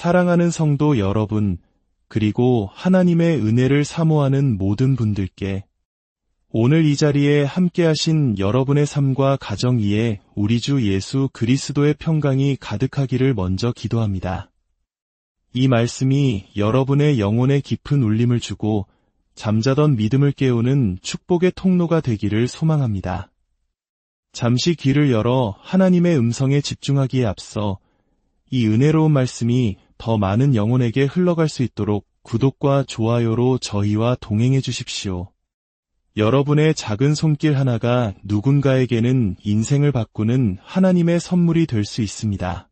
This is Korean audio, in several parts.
사랑하는 성도 여러분, 그리고 하나님의 은혜를 사모하는 모든 분들께 오늘 이 자리에 함께하신 여러분의 삶과 가정 위에 우리 주 예수 그리스도의 평강이 가득하기를 먼저 기도합니다. 이 말씀이 여러분의 영혼에 깊은 울림을 주고 잠자던 믿음을 깨우는 축복의 통로가 되기를 소망합니다. 잠시 귀를 열어 하나님의 음성에 집중하기에 앞서 이 은혜로운 말씀이 더 많은 영혼에게 흘러갈 수 있도록 구독과 좋아요로 저희와 동행해 주십시오. 여러분의 작은 손길 하나가 누군가에게는 인생을 바꾸는 하나님의 선물이 될 수 있습니다.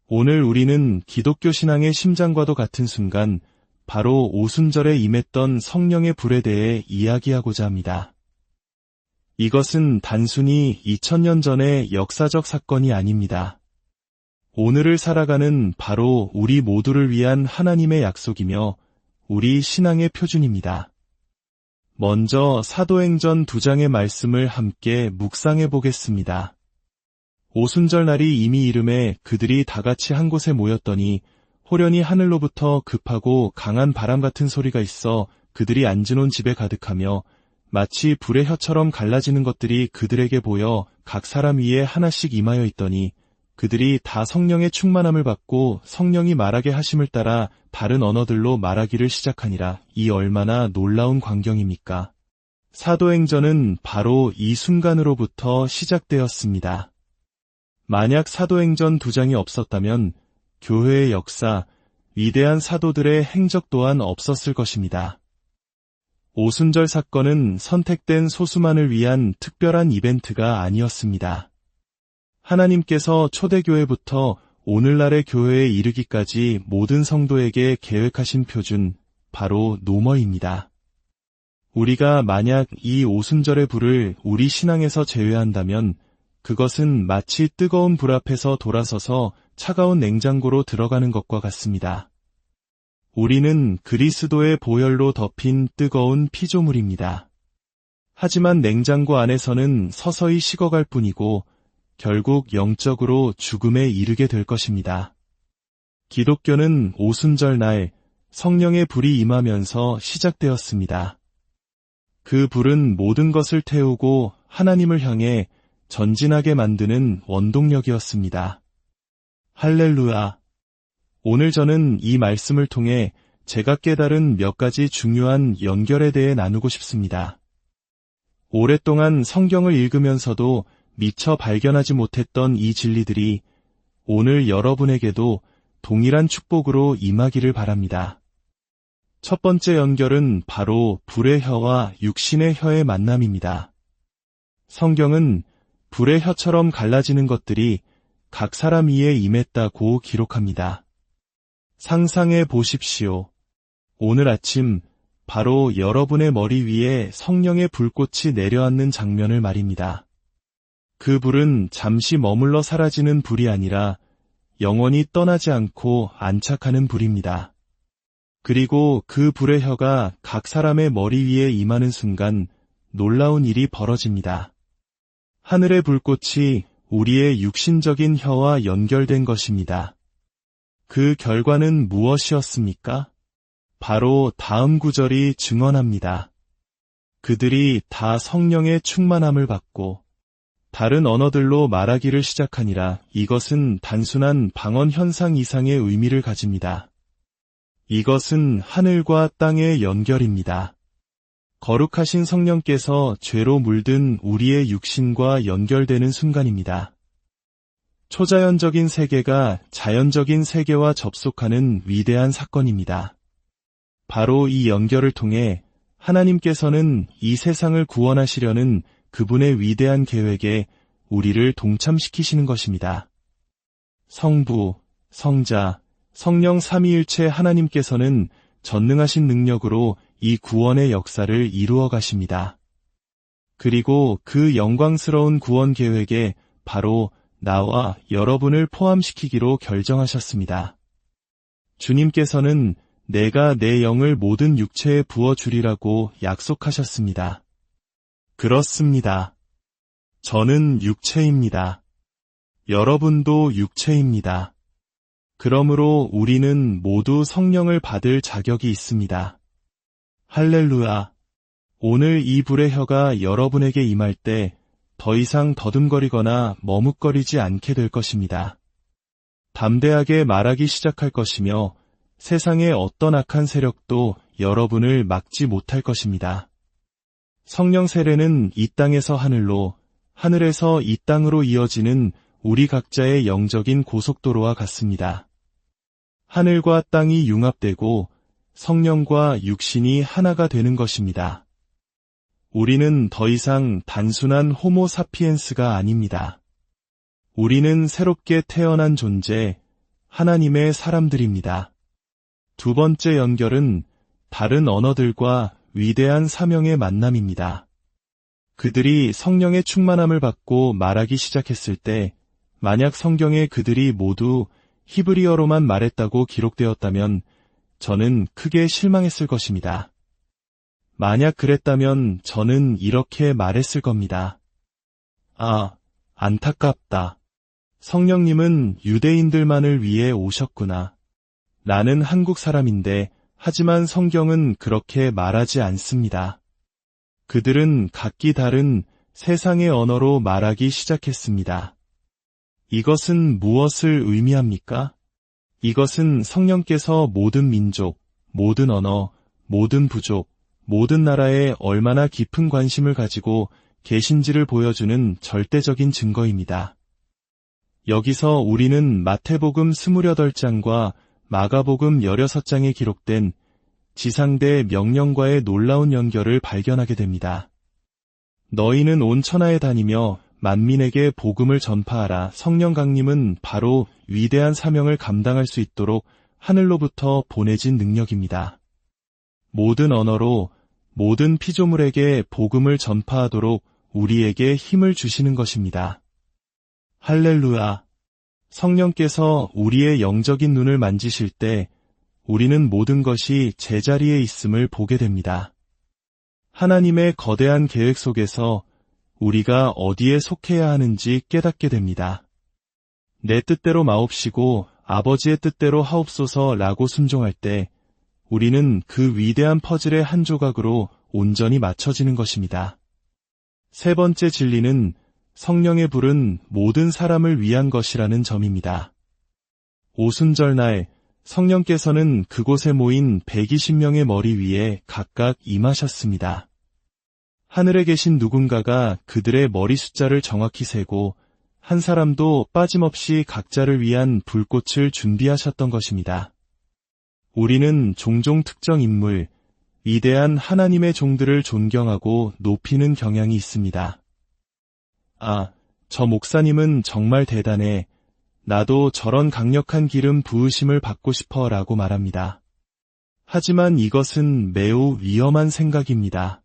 오늘 우리는 기독교 신앙의 심장과도 같은 순간, 바로 오순절에 임했던 성령의 불에 대해 이야기하고자 합니다. 이것은 단순히 2000년 전의 역사적 사건이 아닙니다. 오늘을 살아가는 바로 우리 모두를 위한 하나님의 약속이며 우리 신앙의 표준입니다. 먼저 사도행전 2장의 말씀을 함께 묵상해 보겠습니다. 오순절 날이 이미 이름에 그들이 다 같이 한 곳에 모였더니 호련히 하늘로부터 급하고 강한 바람 같은 소리가 있어 그들이 앉은 집에 가득하며 마치 불의 혀처럼 갈라지는 것들이 그들에게 보여 각 사람 위에 하나씩 임하여 있더니 그들이 다 성령의 충만함을 받고 성령이 말하게 하심을 따라 다른 언어들로 말하기를 시작하니라. 이 얼마나 놀라운 광경입니까? 사도행전은 바로 이 순간으로부터 시작되었습니다. 만약 사도행전 2장이 없었다면 교회의 역사, 위대한 사도들의 행적 또한 없었을 것입니다. 오순절 사건은 선택된 소수만을 위한 특별한 이벤트가 아니었습니다. 하나님께서 초대교회부터 오늘날의 교회에 이르기까지 모든 성도에게 계획하신 표준, 바로 노머입니다. 우리가 만약 이 오순절의 불을 우리 신앙에서 제외한다면 그것은 마치 뜨거운 불 앞에서 돌아서서 차가운 냉장고로 들어가는 것과 같습니다. 우리는 그리스도의 보혈로 덮인 뜨거운 피조물입니다. 하지만 냉장고 안에서는 서서히 식어갈 뿐이고 결국 영적으로 죽음에 이르게 될 것입니다. 기독교는 오순절 날 성령의 불이 임하면서 시작되었습니다. 그 불은 모든 것을 태우고 하나님을 향해 전진하게 만드는 원동력이었습니다. 할렐루야! 오늘 저는 이 말씀을 통해 제가 깨달은 몇 가지 중요한 연결에 대해 나누고 싶습니다. 오랫동안 성경을 읽으면서도 미처 발견하지 못했던 이 진리들이 오늘 여러분에게도 동일한 축복으로 임하기를 바랍니다. 첫 번째 연결은 바로 불의 혀와 육신의 혀의 만남입니다. 성경은 불의 혀처럼 갈라지는 것들이 각 사람 위에 임했다고 기록합니다. 상상해 보십시오. 오늘 아침 바로 여러분의 머리 위에 성령의 불꽃이 내려앉는 장면을 말입니다. 그 불은 잠시 머물러 사라지는 불이 아니라 영원히 떠나지 않고 안착하는 불입니다. 그리고 그 불의 혀가 각 사람의 머리 위에 임하는 순간 놀라운 일이 벌어집니다. 하늘의 불꽃이 우리의 육신적인 혀와 연결된 것입니다. 그 결과는 무엇이었습니까? 바로 다음 구절이 증언합니다. 그들이 다 성령의 충만함을 받고 다른 언어들로 말하기를 시작하니라. 이것은 단순한 방언 현상 이상의 의미를 가집니다. 이것은 하늘과 땅의 연결입니다. 거룩하신 성령께서 죄로 물든 우리의 육신과 연결되는 순간입니다. 초자연적인 세계가 자연적인 세계와 접속하는 위대한 사건입니다. 바로 이 연결을 통해 하나님께서는 이 세상을 구원하시려는 그분의 위대한 계획에 우리를 동참시키시는 것입니다. 성부, 성자, 성령 삼위일체 하나님께서는 전능하신 능력으로 이 구원의 역사를 이루어 가십니다. 그리고 그 영광스러운 구원 계획에 바로 나와 여러분을 포함시키기로 결정하셨습니다. 주님께서는 내가 내 영을 모든 육체에 부어주리라고 약속하셨습니다. 그렇습니다. 저는 육체입니다. 여러분도 육체입니다. 그러므로 우리는 모두 성령을 받을 자격이 있습니다. 할렐루야. 오늘 이 불의 혀가 여러분에게 임할 때 더 이상 더듬거리거나 머뭇거리지 않게 될 것입니다. 담대하게 말하기 시작할 것이며 세상의 어떤 악한 세력도 여러분을 막지 못할 것입니다. 성령 세례는 이 땅에서 하늘로, 하늘에서 이 땅으로 이어지는 우리 각자의 영적인 고속도로와 같습니다. 하늘과 땅이 융합되고 성령과 육신이 하나가 되는 것입니다. 우리는 더 이상 단순한 호모 사피엔스가 아닙니다. 우리는 새롭게 태어난 존재, 하나님의 사람들입니다. 두 번째 연결은 다른 언어들과 위대한 사명의 만남입니다. 그들이 성령의 충만함을 받고 말하기 시작했을 때, 만약 성경에 그들이 모두 히브리어로만 말했다고 기록되었다면 저는 크게 실망했을 것입니다. 만약 그랬다면 저는 이렇게 말했을 겁니다. 아, 안타깝다. 성령님은 유대인들만을 위해 오셨구나. 나는 한국 사람인데 하지만 성경은 그렇게 말하지 않습니다. 그들은 각기 다른 세상의 언어로 말하기 시작했습니다. 이것은 무엇을 의미합니까? 이것은 성령께서 모든 민족, 모든 언어, 모든 부족, 모든 나라에 얼마나 깊은 관심을 가지고 계신지를 보여주는 절대적인 증거입니다. 여기서 우리는 마태복음 28장과 마가복음 16장에 기록된 지상대 명령과의 놀라운 연결을 발견하게 됩니다. 너희는 온 천하에 다니며 만민에게 복음을 전파하라. 성령 강림은 바로 위대한 사명을 감당할 수 있도록 하늘로부터 보내진 능력입니다. 모든 언어로 모든 피조물에게 복음을 전파하도록 우리에게 힘을 주시는 것입니다. 할렐루야. 성령께서 우리의 영적인 눈을 만지실 때 우리는 모든 것이 제자리에 있음을 보게 됩니다. 하나님의 거대한 계획 속에서 우리가 어디에 속해야 하는지 깨닫게 됩니다. 내 뜻대로 마옵시고 아버지의 뜻대로 하옵소서라고 순종할 때 우리는 그 위대한 퍼즐의 한 조각으로 온전히 맞춰지는 것입니다. 세 번째 진리는 성령의 불은 모든 사람을 위한 것이라는 점입니다. 오순절날 성령께서는 그곳에 모인 120명의 머리 위에 각각 임하셨습니다. 하늘에 계신 누군가가 그들의 머리 숫자를 정확히 세고 한 사람도 빠짐없이 각자를 위한 불꽃을 준비하셨던 것입니다. 우리는 종종 특정 인물, 위대한 하나님의 종들을 존경하고 높이는 경향이 있습니다. 아, 저 목사님은 정말 대단해. 나도 저런 강력한 기름 부으심을 받고 싶어 라고 말합니다. 하지만 이것은 매우 위험한 생각입니다.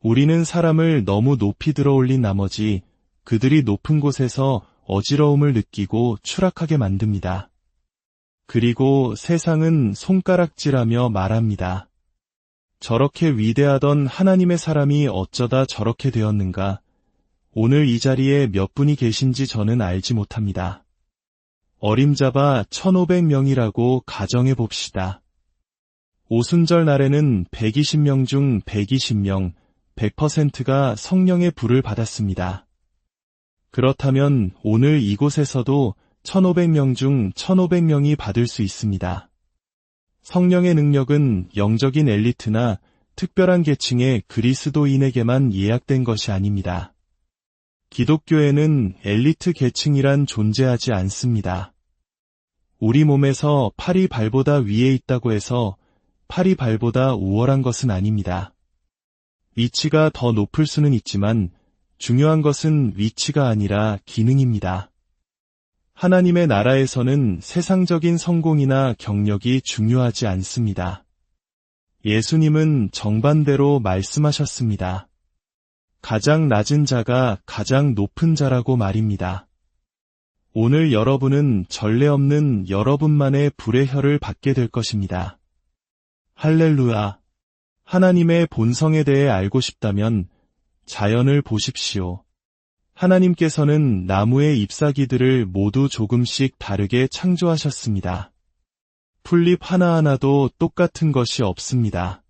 우리는 사람을 너무 높이 들어올린 나머지 그들이 높은 곳에서 어지러움을 느끼고 추락하게 만듭니다. 그리고 세상은 손가락질하며 말합니다. 저렇게 위대하던 하나님의 사람이 어쩌다 저렇게 되었는가? 오늘 이 자리에 몇 분이 계신지 저는 알지 못합니다. 어림잡아 1500명이라고 가정해 봅시다. 오순절 날에는 120명 중 120명, 100%가 성령의 불을 받았습니다. 그렇다면 오늘 이곳에서도 1500명 중 1500명이 받을 수 있습니다. 성령의 능력은 영적인 엘리트나 특별한 계층의 그리스도인에게만 예약된 것이 아닙니다. 기독교에는 엘리트 계층이란 존재하지 않습니다. 우리 몸에서 팔이 발보다 위에 있다고 해서 팔이 발보다 우월한 것은 아닙니다. 위치가 더 높을 수는 있지만 중요한 것은 위치가 아니라 기능입니다. 하나님의 나라에서는 세상적인 성공이나 경력이 중요하지 않습니다. 예수님은 정반대로 말씀하셨습니다. 가장 낮은 자가 가장 높은 자라고 말입니다. 오늘 여러분은 전례 없는 여러분만의 불의 혀를 받게 될 것입니다. 할렐루야. 하나님의 본성에 대해 알고 싶다면 자연을 보십시오. 하나님께서는 나무의 잎사귀들을 모두 조금씩 다르게 창조하셨습니다. 풀잎 하나하나도 똑같은 것이 없습니다.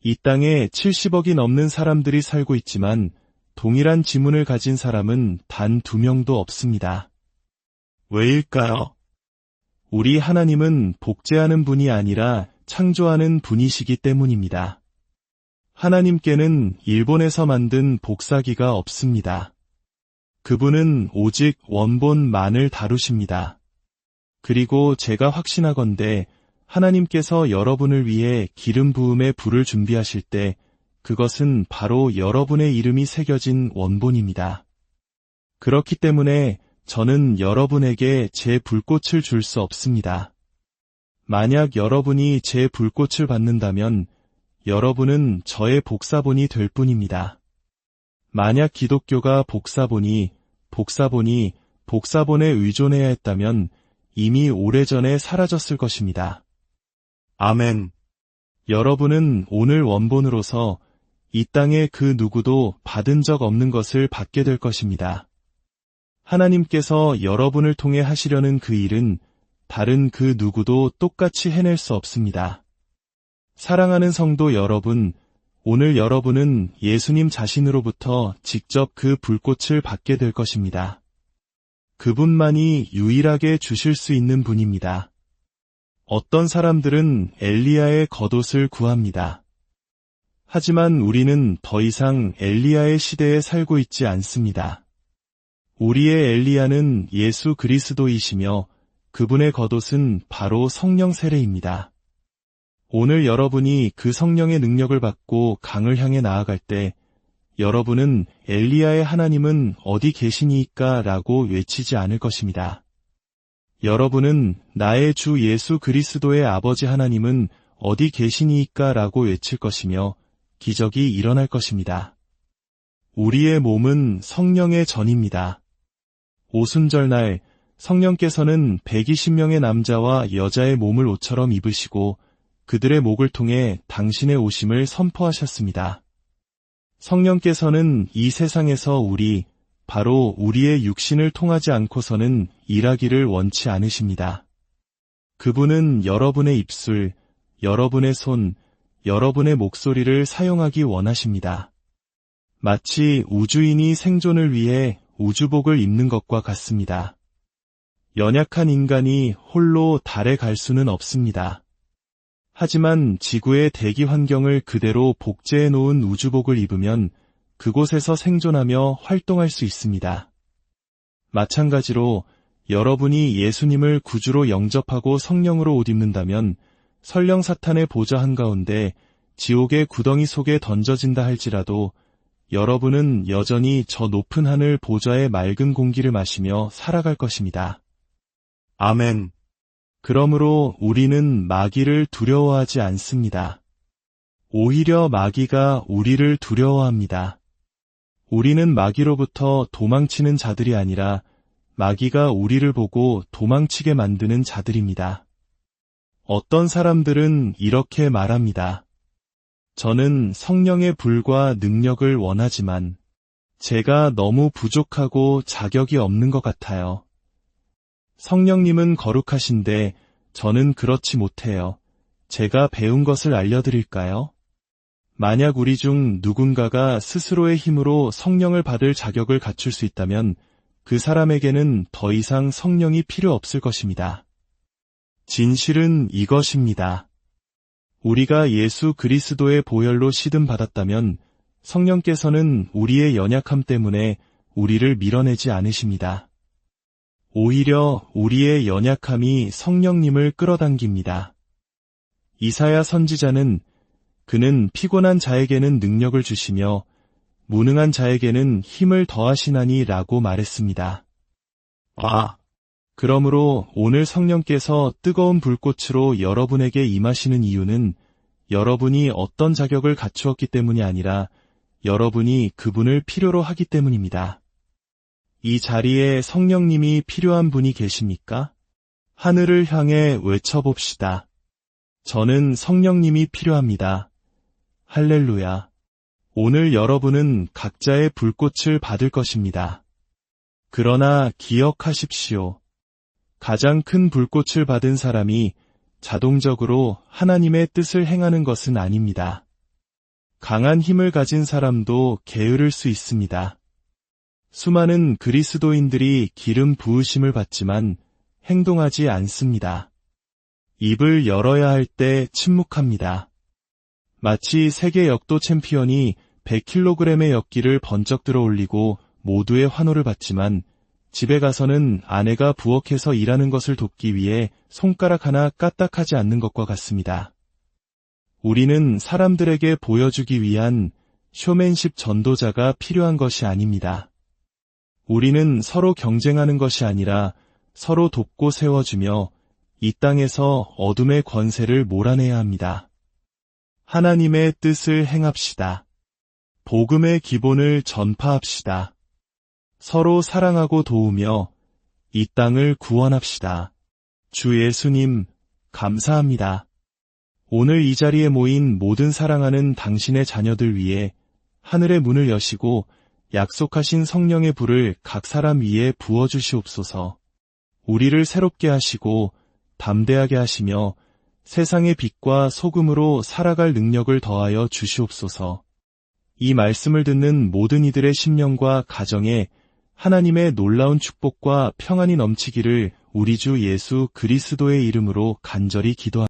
이 땅에 70억이 넘는 사람들이 살고 있지만 동일한 지문을 가진 사람은 단 2명도 없습니다. 왜일까요? 우리 하나님은 복제하는 분이 아니라 창조하는 분이시기 때문입니다. 하나님께는 일본에서 만든 복사기가 없습니다. 그분은 오직 원본만을 다루십니다. 그리고 제가 확신하건대 하나님께서 여러분을 위해 기름 부음의 불을 준비하실 때 그것은 바로 여러분의 이름이 새겨진 원본입니다. 그렇기 때문에 저는 여러분에게 제 불꽃을 줄 수 없습니다. 만약 여러분이 제 불꽃을 받는다면 여러분은 저의 복사본이 될 뿐입니다. 만약 기독교가 복사본에 의존해야 했다면 이미 오래전에 사라졌을 것입니다. 아멘. 여러분은 오늘 원본으로서 이 땅의 그 누구도 받은 적 없는 것을 받게 될 것입니다. 하나님께서 여러분을 통해 하시려는 그 일은 다른 그 누구도 똑같이 해낼 수 없습니다. 사랑하는 성도 여러분, 오늘 여러분은 예수님 자신으로부터 직접 그 불꽃을 받게 될 것입니다. 그분만이 유일하게 주실 수 있는 분입니다. 어떤 사람들은 엘리야의 겉옷을 구합니다. 하지만 우리는 더 이상 엘리야의 시대에 살고 있지 않습니다. 우리의 엘리야는 예수 그리스도이시며 그분의 겉옷은 바로 성령 세례입니다. 오늘 여러분이 그 성령의 능력을 받고 강을 향해 나아갈 때 여러분은 엘리야의 하나님은 어디 계시니까 라고 외치지 않을 것입니다. 여러분은 나의 주 예수 그리스도의 아버지 하나님은 어디 계시니까 라고 외칠 것이며 기적이 일어날 것입니다. 우리의 몸은 성령의 전입니다. 오순절날 성령께서는 120명의 남자와 여자의 몸을 옷처럼 입으시고 그들의 목을 통해 당신의 오심을 선포하셨습니다. 성령께서는 이 세상에서 바로 우리의 육신을 통하지 않고서는 일하기를 원치 않으십니다. 그분은 여러분의 입술, 여러분의 손, 여러분의 목소리를 사용하기 원하십니다. 마치 우주인이 생존을 위해 우주복을 입는 것과 같습니다. 연약한 인간이 홀로 달에 갈 수는 없습니다. 하지만 지구의 대기 환경을 그대로 복제해 놓은 우주복을 입으면 그곳에서 생존하며 활동할 수 있습니다. 마찬가지로 여러분이 예수님을 구주로 영접하고 성령으로 옷 입는다면 설령 사탄의 보좌 한가운데 지옥의 구덩이 속에 던져진다 할지라도 여러분은 여전히 저 높은 하늘 보좌의 맑은 공기를 마시며 살아갈 것입니다. 아멘. 그러므로 우리는 마귀를 두려워하지 않습니다. 오히려 마귀가 우리를 두려워합니다. 우리는 마귀로부터 도망치는 자들이 아니라 마귀가 우리를 보고 도망치게 만드는 자들입니다. 어떤 사람들은 이렇게 말합니다. 저는 성령의 불과 능력을 원하지만 제가 너무 부족하고 자격이 없는 것 같아요. 성령님은 거룩하신데 저는 그렇지 못해요. 제가 배운 것을 알려드릴까요? 만약 우리 중 누군가가 스스로의 힘으로 성령을 받을 자격을 갖출 수 있다면 그 사람에게는 더 이상 성령이 필요 없을 것입니다. 진실은 이것입니다. 우리가 예수 그리스도의 보혈로 시든 받았다면 성령께서는 우리의 연약함 때문에 우리를 밀어내지 않으십니다. 오히려 우리의 연약함이 성령님을 끌어당깁니다. 이사야 선지자는 그는 피곤한 자에게는 능력을 주시며 무능한 자에게는 힘을 더하시나니 라고 말했습니다. 그러므로 오늘 성령께서 뜨거운 불꽃으로 여러분에게 임하시는 이유는 여러분이 어떤 자격을 갖추었기 때문이 아니라 여러분이 그분을 필요로 하기 때문입니다. 이 자리에 성령님이 필요한 분이 계십니까? 하늘을 향해 외쳐봅시다. 저는 성령님이 필요합니다. 할렐루야. 오늘 여러분은 각자의 불꽃을 받을 것입니다. 그러나 기억하십시오. 가장 큰 불꽃을 받은 사람이 자동적으로 하나님의 뜻을 행하는 것은 아닙니다. 강한 힘을 가진 사람도 게으를 수 있습니다. 수많은 그리스도인들이 기름 부으심을 받지만 행동하지 않습니다. 입을 열어야 할 때 침묵합니다. 마치 세계 역도 챔피언이 100kg의 역기를 번쩍 들어 올리고 모두의 환호를 받지만 집에 가서는 아내가 부엌에서 일하는 것을 돕기 위해 손가락 하나 까딱하지 않는 것과 같습니다. 우리는 사람들에게 보여주기 위한 쇼맨십 전도자가 필요한 것이 아닙니다. 우리는 서로 경쟁하는 것이 아니라 서로 돕고 세워주며 이 땅에서 어둠의 권세를 몰아내야 합니다. 하나님의 뜻을 행합시다. 복음의 기본을 전파합시다. 서로 사랑하고 도우며 이 땅을 구원합시다. 주 예수님, 감사합니다. 오늘 이 자리에 모인 모든 사랑하는 당신의 자녀들 위해 하늘의 문을 여시고 약속하신 성령의 불을 각 사람 위에 부어주시옵소서. 우리를 새롭게 하시고 담대하게 하시며 세상의 빛과 소금으로 살아갈 능력을 더하여 주시옵소서. 이 말씀을 듣는 모든 이들의 심령과 가정에 하나님의 놀라운 축복과 평안이 넘치기를 우리 주 예수 그리스도의 이름으로 간절히 기도합니다.